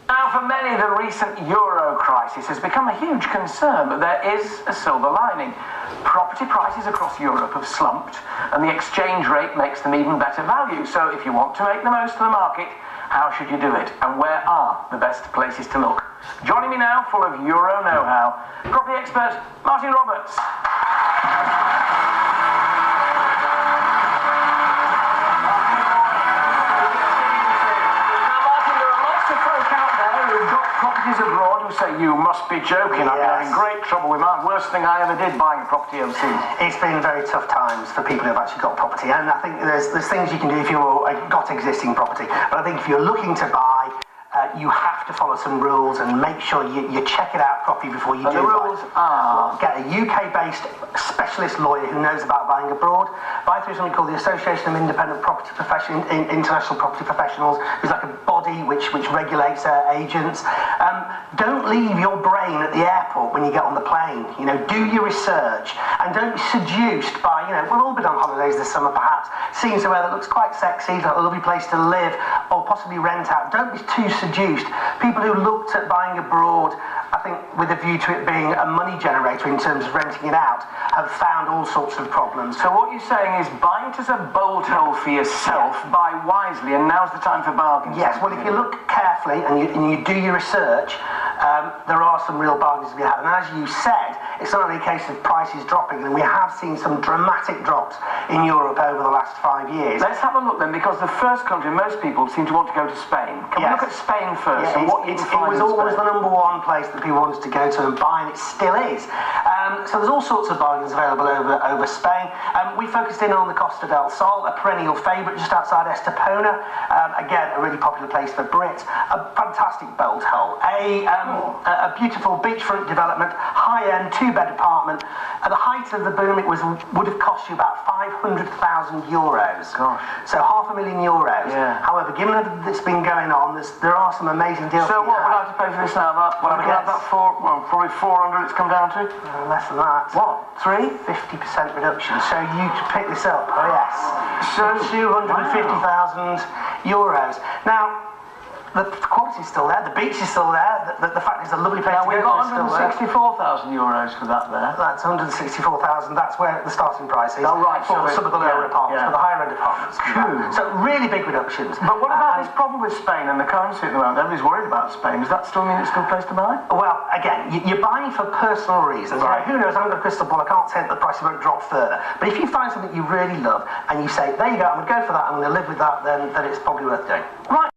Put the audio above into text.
Now, for many, the recent euro crisis has become a huge concern, but there is a silver lining. Property prices across Europe have slumped, and the exchange rate makes them even better value. So if you want to make the most of the market, how should you do it? And where are the best places to look? Joining me now, full of Euro know-how, property expert Martin Roberts. Properties abroad who say, you must be joking, I've been having great trouble with my worst thing I ever did, buying a property overseas. It's been very tough times for people who've actually got property, and I think there's things you can do if you've got existing property, but I think if you're looking to buy, you have to follow some rules and make sure you check it out properly before you do. The rules are? Get a UK-based specialist lawyer who knows about buying abroad. Buy through something called the Association of Independent Property International Property Professionals, who's like a body which regulates agents. Don't leave your brain at the airport when you get on the plane. You know, do your research and don't be seduced by, we've all been on holidays this summer perhaps, seeing somewhere that looks quite sexy, a lovely place to live, or possibly rent out. Don't be too seduced. People who looked at buying abroad, I think with a view to it being a money generator in terms of renting it out, have found all sorts of problems. So what you're saying is buy it as a bolt hole for yourself, buy wisely, and now's the time for bargains. Yes, well, if you look carefully and you do your research, there are some real bargains to be had. And as you said, it's not only a case of prices dropping, and we have seen some dramatic drops in Europe over the last 5 years. Let's have a look then, because the first country most people seem to want to go to Spain. Can we look at Spain first? And what you can find it was always the number one place that people wanted to go to and buy, and it still is. So there's all sorts of bargains available over Spain. We focused in on the Costa del Sol, a perennial favourite just outside Estepona. Again, a really popular place for Brits. A fantastic bolt hole. A beautiful beachfront development, high-end, two-bed apartment. At the height of the boom, would have cost you about €500,000. Gosh. So €500,000. Yeah. However, given that it's been going on, there are some amazing deals. So what would I have to pay for this now? Probably 400 it's come down to? Less than that. What? 3? 50% reduction. So you could pick this up. Oh yes. So €250,000. Now, the quality's still there, the beach is still there, the fact is a lovely place to go. We've got €164,000 for that there. That's 164,000, that's where the starting price is. Oh, right. For some of the lower apartments, for the higher end apartments. Cool. So really big reductions. But what about this problem with Spain and the currency at the moment? Everybody's worried about Spain. Does that still mean it's a good place to buy? Well, again, you're buying for personal reasons. Right. Who knows, I haven't got a crystal ball, I can't say that the price won't drop further. But if you find something you really love and you say, there you go, I'm going to go for that, I'm going to live with that, then it's probably worth doing. Right.